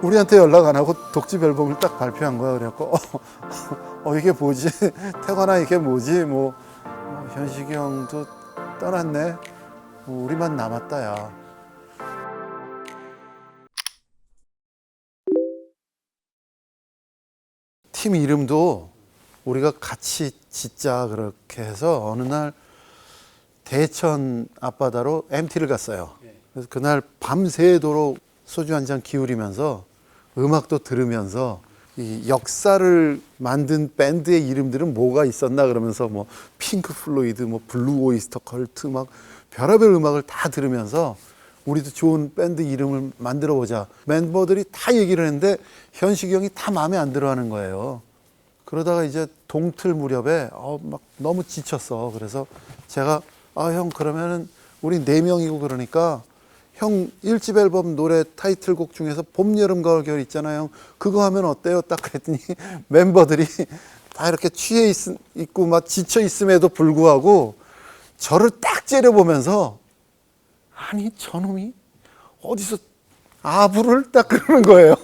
우리한테 연락 안 하고 독집 앨범을 딱 발표한 거야. 그래갖고 이게 뭐지? 태관아 이게 뭐지? 현식이 형도 떠났네. 우리만 남았다 야. 팀 이름도 우리가 같이 짓자 그렇게 해서 어느 날 대천 앞바다로 MT를 갔어요. 그래서 그날 밤새도록 소주 한 잔 기울이면서 음악도 들으면서 이 역사를 만든 밴드의 이름들은 뭐가 있었나 그러면서 핑크 플로이드, 블루 오이스터 컬트 막 별의별 음악을 다 들으면서 우리도 좋은 밴드 이름을 만들어 보자. 멤버들이 다 얘기를 했는데 현식이 형이 다 마음에 안 들어 하는 거예요. 그러다가 이제 동틀 무렵에 막 너무 지쳤어. 그래서 제가 형 그러면은 우리 4명이고 그러니까 형 1집 앨범 노래 타이틀곡 중에서 봄, 여름, 가을, 겨울 있잖아요. 형 그거 하면 어때요? 딱 그랬더니 멤버들이 다 이렇게 취해 있고 막 지쳐 있음에도 불구하고 저를 딱 째려보면서 아니 저놈이 어디서 아부를 딱 그러는 거예요.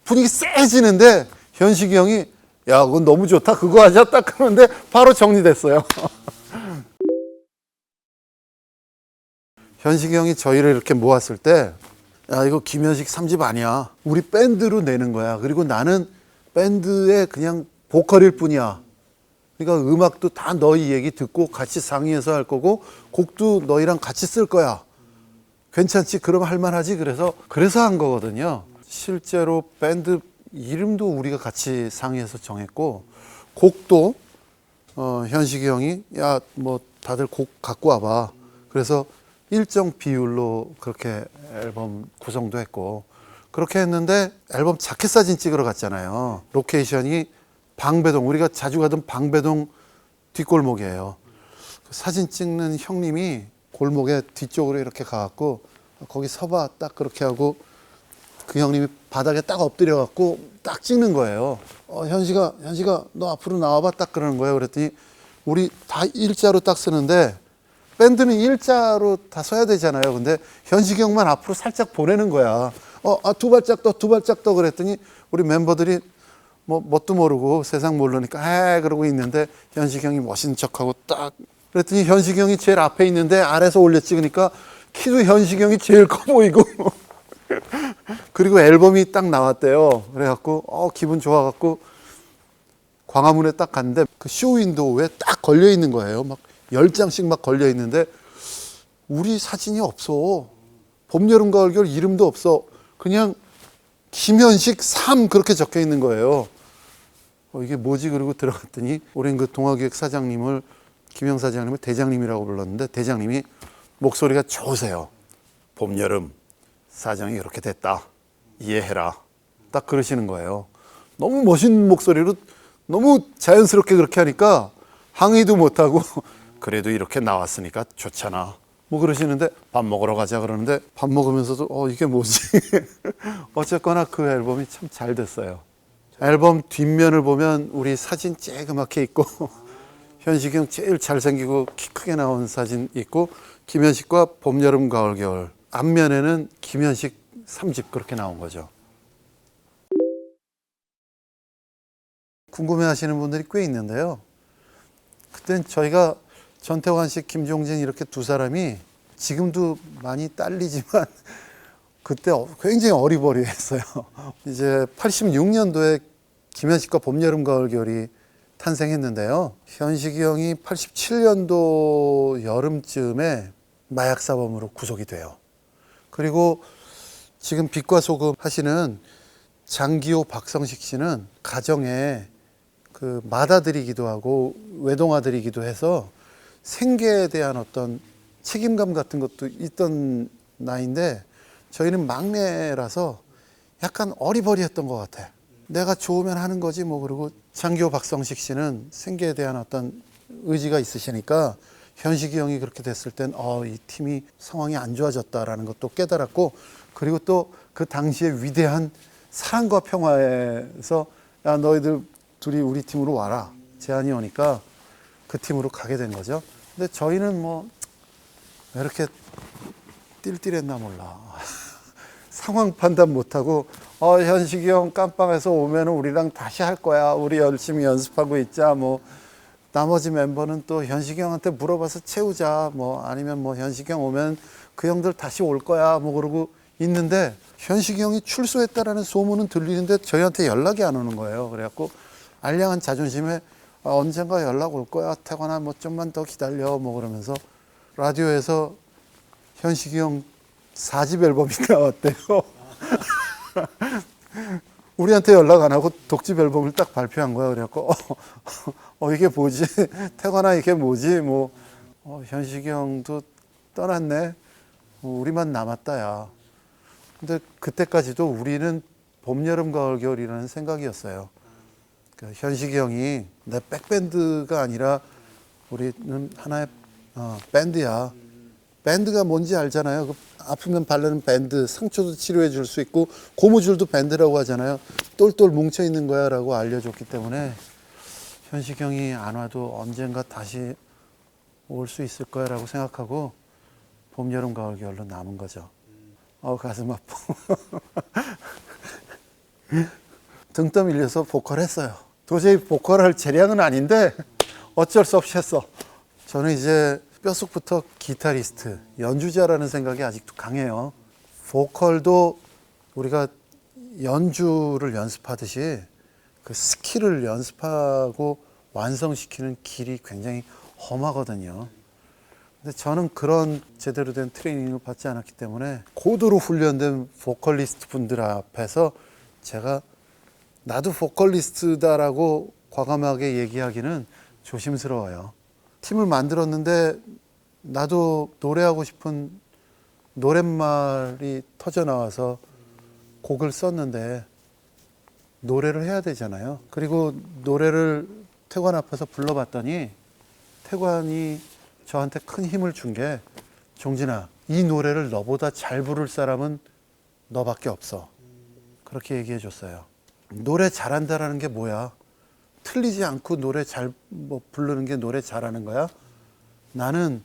분위기 세지는데 현식이 형이 야 그건 너무 좋다 그거 하자 딱 그러는데 바로 정리됐어요. 현식이 형이 저희를 이렇게 모았을 때 야 이거 김현식 3집 아니야. 우리 밴드로 내는 거야. 그리고 나는 밴드의 그냥 보컬일 뿐이야. 그러니까 음악도 다 너희 얘기 듣고 같이 상의해서 할 거고 곡도 너희랑 같이 쓸 거야. 괜찮지? 그럼 할만하지? 그래서 한 거거든요. 실제로 밴드 이름도 우리가 같이 상의해서 정했고 곡도 현식이 형이 야 다들 곡 갖고 와봐. 그래서 일정 비율로 그렇게 앨범 구성도 했고 그렇게 했는데 앨범 자켓 사진 찍으러 갔잖아요. 로케이션이 방배동, 우리가 자주 가던 방배동 뒷골목이에요. 사진 찍는 형님이 골목에 뒤쪽으로 이렇게 가갖고 거기 서봐 딱 그렇게 하고 그 형님이 바닥에 딱 엎드려 갖고 딱 찍는 거예요. 현식아 너 앞으로 나와봐 딱 그러는 거예요. 그랬더니 우리 다 일자로 딱 쓰는데 밴드는 일자로 다 서야 되잖아요. 근데 현식이 형만 앞으로 살짝 보내는 거야. 두 발짝 더 그랬더니 우리 멤버들이 뭣도 모르고 세상 모르니까 그러고 있는데 현식이 형이 멋있는 척하고 딱 그랬더니 현식이 형이 제일 앞에 있는데 아래서 올려 찍으니까 키도 현식이 형이 제일 커 보이고 그리고 앨범이 딱 나왔대요. 그래갖고 기분 좋아갖고 광화문에 딱 갔는데 그 쇼윈도우에 딱 걸려 있는 거예요. 막 10장씩 막 걸려 있는데 우리 사진이 없어. 봄, 여름, 가을, 겨울 이름도 없어. 그냥 김현식 3 그렇게 적혀 있는 거예요. 이게 뭐지? 그러고 들어갔더니 우린 그 동아기획 사장님을 김영 사장님을 대장님이라고 불렀는데 대장님이 목소리가 좋으세요. 봄, 여름 사정이 이렇게 됐다. 이해해라. 딱 그러시는 거예요. 너무 멋있는 목소리로 너무 자연스럽게 그렇게 하니까 항의도 못하고 그래도 이렇게 나왔으니까 좋잖아. 그러시는데 밥 먹으러 가자 그러는데 밥 먹으면서도 이게 뭐지? 어쨌거나 그 앨범이 참 잘 됐어요. 앨범 뒷면을 보면 우리 사진 쬐그맣게 있고 현식이 형 제일 잘생기고 키 크게 나온 사진 있고 김현식과 봄, 여름, 가을, 겨울 앞면에는 김현식 3집 그렇게 나온 거죠. 궁금해하시는 분들이 꽤 있는데요. 그땐 저희가 전태환 씨, 김종진 이렇게 두 사람이 지금도 많이 딸리지만 그때 굉장히 어리버리했어요. 이제 86년도에 김현식과 봄, 여름, 가을, 겨울이 탄생했는데요. 현식이 형이 87년도 여름쯤에 마약사범으로 구속이 돼요. 그리고 지금 빛과 소금 하시는 장기호, 박성식 씨는 가정에 그 맏아들이기도 하고 외동아들이기도 해서 생계에 대한 어떤 책임감 같은 것도 있던 나이인데 저희는 막내라서 약간 어리버리했던 것 같아. 내가 좋으면 하는 거지 그리고 장기호, 박성식 씨는 생계에 대한 어떤 의지가 있으시니까 현식이 형이 그렇게 됐을 땐 이 팀이 상황이 안 좋아졌다라는 것도 깨달았고 그리고 또 그 당시에 위대한 사랑과 평화에서 야 너희들 둘이 우리 팀으로 와라 제안이 오니까 그 팀으로 가게 된 거죠. 근데 저희는 왜 이렇게 띨띨했나 몰라. 상황 판단 못하고 현식이 형 깜빵에서 오면 우리랑 다시 할 거야. 우리 열심히 연습하고 있자. 뭐 나머지 멤버는 또 현식이 형한테 물어봐서 채우자. 뭐 아니면 뭐 현식이 형 오면 그 형들 다시 올 거야. 뭐 그러고 있는데 현식이 형이 출소했다라는 소문은 들리는데 저희한테 연락이 안 오는 거예요. 그래갖고 알량한 자존심에 언젠가 연락 올 거야. 태관아 뭐 좀만 더 기다려. 뭐 그러면서 라디오에서 현식이 형 4집 앨범이 나왔대요. 우리한테 연락 안 하고 독집 앨범을 딱 발표한 거야. 그래갖고 이게 뭐지? 태관아 이게 뭐지? 뭐 현식이 형도 떠났네. 우리만 남았다 야. 근데 그때까지도 우리는 봄, 여름, 가을, 겨울이라는 생각이었어요. 그 현식이 형이 내 백밴드가 아니라 우리는 하나의 밴드야. 밴드가 뭔지 알잖아요. 그 아프면 바르는 밴드, 상처도 치료해 줄 수 있고 고무줄도 밴드라고 하잖아요. 똘똘 뭉쳐 있는 거야 라고 알려줬기 때문에 현식이 형이 안 와도 언젠가 다시 올 수 있을 거야 라고 생각하고 봄, 여름, 가을, 겨울로 남은 거죠. 가슴 아파. 등 떠밀려서 보컬 했어요. 도저히 보컬할 재량은 아닌데 어쩔 수 없이 했어. 저는 이제 뼛속부터 기타리스트, 연주자라는 생각이 아직도 강해요. 보컬도 우리가 연주를 연습하듯이 그 스킬을 연습하고 완성시키는 길이 굉장히 험하거든요. 근데 저는 그런 제대로 된 트레이닝을 받지 않았기 때문에 고도로 훈련된 보컬리스트 분들 앞에서 제가 나도 보컬리스트다라고 과감하게 얘기하기는 조심스러워요. 팀을 만들었는데 나도 노래하고 싶은 노랫말이 터져 나와서 곡을 썼는데 노래를 해야 되잖아요. 그리고 노래를 태관 앞에서 불러봤더니 태관이 저한테 큰 힘을 준 게 종진아, 이 노래를 너보다 잘 부를 사람은 너밖에 없어. 그렇게 얘기해 줬어요. 노래 잘한다라는 게 뭐야? 틀리지 않고 노래 잘 부르는 게 노래 잘하는 거야? 나는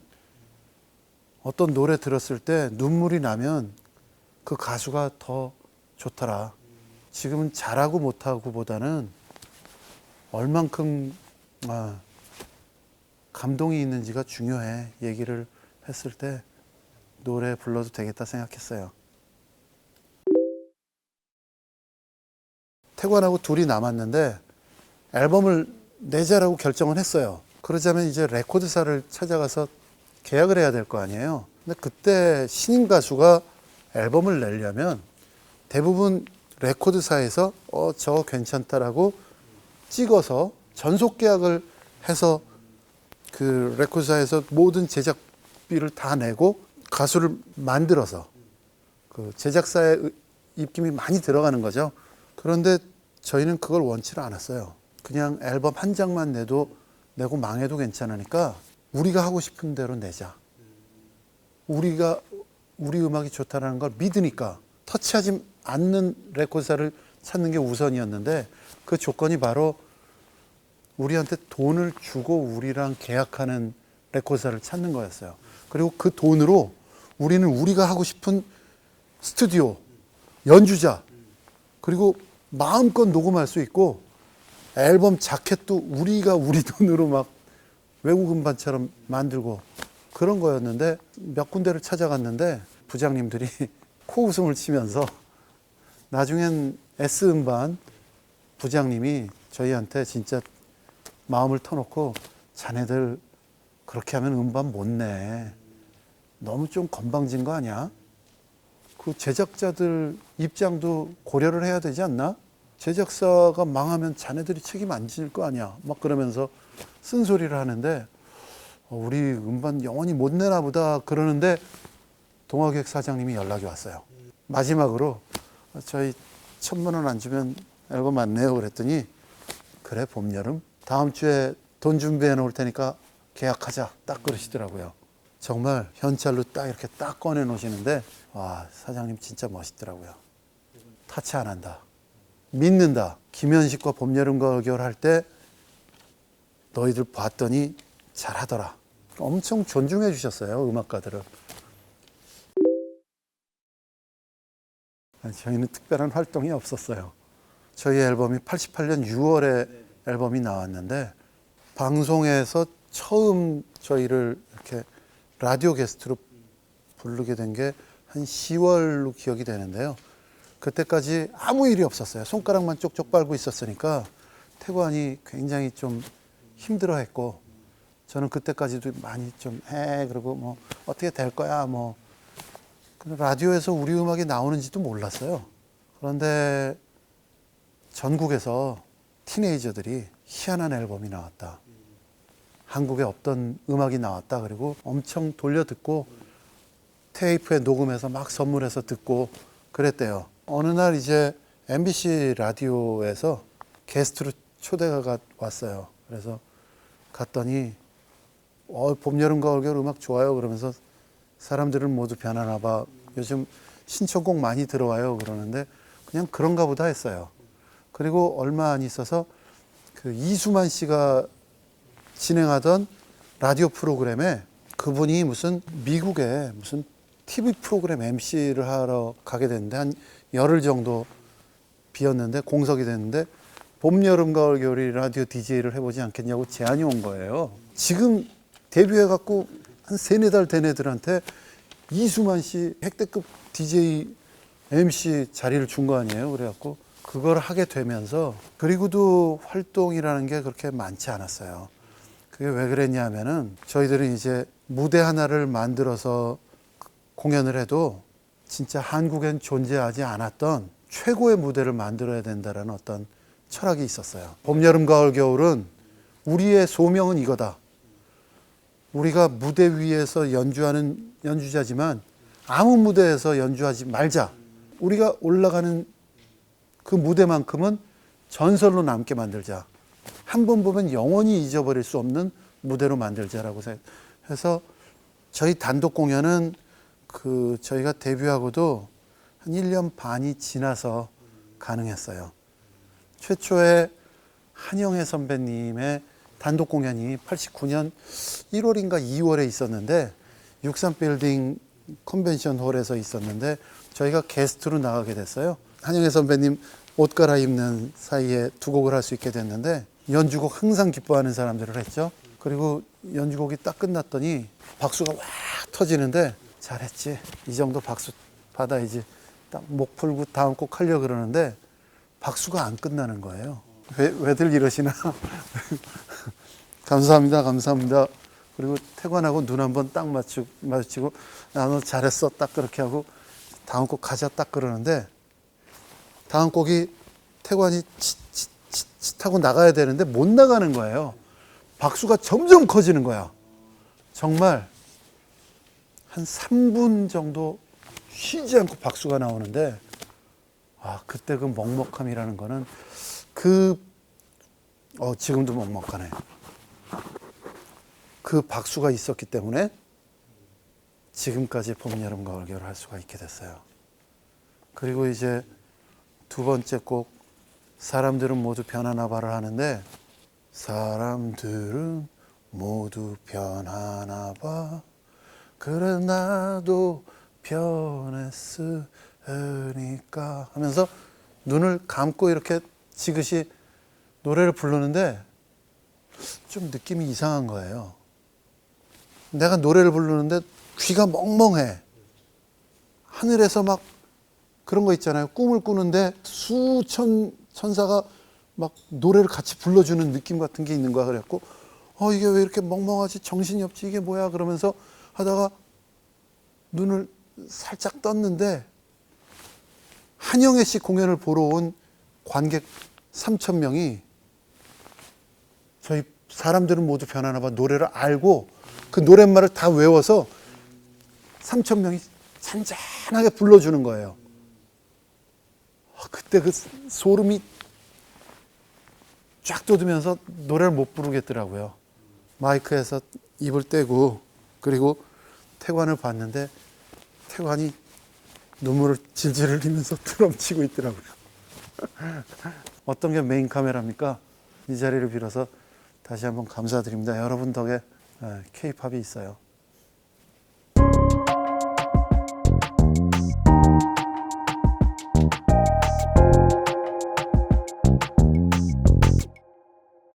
어떤 노래 들었을 때 눈물이 나면 그 가수가 더 좋더라. 지금은 잘하고 못하고 보다는 얼만큼 감동이 있는지가 중요해. 얘기를 했을 때 노래 불러도 되겠다 생각했어요. 태관하고 둘이 남았는데 앨범을 내자라고 결정을 했어요. 그러자면 이제 레코드사를 찾아가서 계약을 해야 될 거 아니에요. 근데 그때 신인 가수가 앨범을 내려면 대부분 레코드사에서 저거 괜찮다라고 찍어서 전속 계약을 해서 그 레코드사에서 모든 제작비를 다 내고 가수를 만들어서 그 제작사의 입김이 많이 들어가는 거죠. 그런데 저희는 그걸 원치를 않았어요. 그냥 앨범 한 장만 내고 망해도 괜찮으니까 우리가 하고 싶은 대로 내자. 우리 음악이 좋다는 걸 믿으니까 터치하지 않는 레코드사를 찾는 게 우선이었는데 그 조건이 바로 우리한테 돈을 주고 우리랑 계약하는 레코드사를 찾는 거였어요. 그리고 그 돈으로 우리는 우리가 하고 싶은 스튜디오, 연주자, 그리고 마음껏 녹음할 수 있고 앨범 자켓도 우리가 우리 돈으로 막 외국 음반처럼 만들고 그런 거였는데 몇 군데를 찾아갔는데 부장님들이 코웃음을 치면서 나중엔 S음반 부장님이 저희한테 진짜 마음을 터놓고 자네들 그렇게 하면 음반 못 내. 너무 좀 건방진 거 아니야? 그 제작자들 입장도 고려를 해야 되지 않나? 제작사가 망하면 자네들이 책임 안 질 거 아니야. 막 그러면서 쓴소리를 하는데 우리 음반 영원히 못 내나 보다 그러는데 동화기획 사장님이 연락이 왔어요. 마지막으로 저희 1,000만 원 안 주면 앨범 안 내요 그랬더니 그래 봄, 여름 다음 주에 돈 준비해 놓을 테니까 계약하자 딱 그러시더라고요. 정말 현찰로 딱 이렇게 딱 꺼내 놓으시는데 와 사장님 진짜 멋있더라고요. 타치 안 한다. 믿는다. 김현식과 봄, 여름, 가을, 겨울 할 때 너희들 봤더니 잘하더라. 엄청 존중해 주셨어요. 음악가들을. 저희는 특별한 활동이 없었어요. 저희 앨범이 88년 6월에 앨범이 나왔는데 방송에서 처음 저희를 이렇게 라디오 게스트로 부르게 된 게 한 10월로 기억이 되는데요. 그때까지 아무 일이 없었어요. 손가락만 쪽쪽 빨고 있었으니까 태관이 굉장히 좀 힘들어했고 저는 그때까지도 많이 좀 해 그러고 뭐 어떻게 될 거야 뭐 라디오에서 우리 음악이 나오는지도 몰랐어요. 그런데 전국에서 티네이저들이 희한한 앨범이 나왔다. 한국에 없던 음악이 나왔다. 그리고 엄청 돌려 듣고 테이프에 녹음해서 막 선물해서 듣고 그랬대요. 어느 날 이제 MBC 라디오에서 게스트로 초대가 왔어요. 그래서 갔더니 봄, 여름, 가을, 겨울 음악 좋아요. 그러면서 사람들은 모두 변하나 봐. 요즘 신청곡 많이 들어와요. 그러는데 그냥 그런가 보다 했어요. 그리고 얼마 안 있어서 그 이수만 씨가 진행하던 라디오 프로그램에 그분이 무슨 미국에 무슨 TV 프로그램 MC를 하러 가게 됐는데 한 열흘 정도 비었는데 공석이 됐는데 봄, 여름, 가을, 겨울이 라디오 DJ를 해보지 않겠냐고 제안이 온 거예요. 지금 데뷔해갖고 한 3-4달 된 애들한테 이수만 씨 핵대급 DJ MC 자리를 준 거 아니에요. 그래갖고 그걸 하게 되면서 그리고도 활동이라는 게 그렇게 많지 않았어요. 그게 왜 그랬냐 하면은 저희들은 이제 무대 하나를 만들어서 공연을 해도 진짜 한국엔 존재하지 않았던 최고의 무대를 만들어야 된다는 어떤 철학이 있었어요. 봄, 여름, 가을, 겨울은 우리의 소명은 이거다. 우리가 무대 위에서 연주하는 연주자지만 아무 무대에서 연주하지 말자. 우리가 올라가는 그 무대만큼은 전설로 남게 만들자. 한 번 보면 영원히 잊어버릴 수 없는 무대로 만들자라고 해서 저희 단독 공연은 저희가 데뷔하고도 한 1년 반이 지나서 가능했어요. 최초의 한영애 선배님의 단독 공연이 89년 1월인가 2월에 있었는데 63빌딩 컨벤션 홀에서 있었는데 저희가 게스트로 나가게 됐어요. 한영애 선배님 옷 갈아입는 사이에 두 곡을 할 수 있게 됐는데 연주곡 항상 기뻐하는 사람들을 했죠. 그리고 연주곡이 딱 끝났더니 박수가 와 터지는데 잘했지. 이 정도 박수 받아야지. 딱 목 풀고 다음 곡 하려고 그러는데 박수가 안 끝나는 거예요. 왜들 이러시나. 감사합니다. 감사합니다. 그리고 태관하고 눈 한번 딱 마주치고 너 잘했어. 딱 그렇게 하고 다음 곡 가자 딱 그러는데 다음 곡이 태관이 칫 하고 나가야 되는데 못 나가는 거예요. 박수가 점점 커지는 거야. 정말 한 3분 정도 쉬지 않고 박수가 나오는데 그때 그 먹먹함이라는 거는 지금도 먹먹하네. 그 박수가 있었기 때문에 지금까지 봄, 여름, 가을, 겨울 할 수가 있게 됐어요. 그리고 이제 두 번째 곡 사람들은 모두 변하나 봐를 하는데 사람들은 모두 변하나 봐 그래 나도 변했으니까 하면서 눈을 감고 이렇게 지그시 노래를 부르는데 좀 느낌이 이상한 거예요. 내가 노래를 부르는데 귀가 멍멍해. 하늘에서 막 그런 거 있잖아요. 꿈을 꾸는데 수천 천사가 막 노래를 같이 불러주는 느낌 같은 게 있는 거야. 그래갖고 이게 왜 이렇게 멍멍하지? 정신이 없지? 이게 뭐야? 그러면서 하다가 눈을 살짝 떴는데 한영애 씨 공연을 보러 온 관객 3,000명이 저희 사람들은 모두 변하나 봐 노래를 알고 그 노랫말을 다 외워서 3,000명이 잔잔하게 불러주는 거예요. 그때 그 소름이 쫙 돋으면서 노래를 못 부르겠더라고요. 마이크에서 입을 떼고 그리고 태관을 봤는데 태관이 눈물을 질질 흘리면서 드럼 치고 있더라고요. 어떤 게 메인 카메라입니까? 이 자리를 빌어서 다시 한번 감사드립니다. 여러분 덕에 K-팝이 있어요.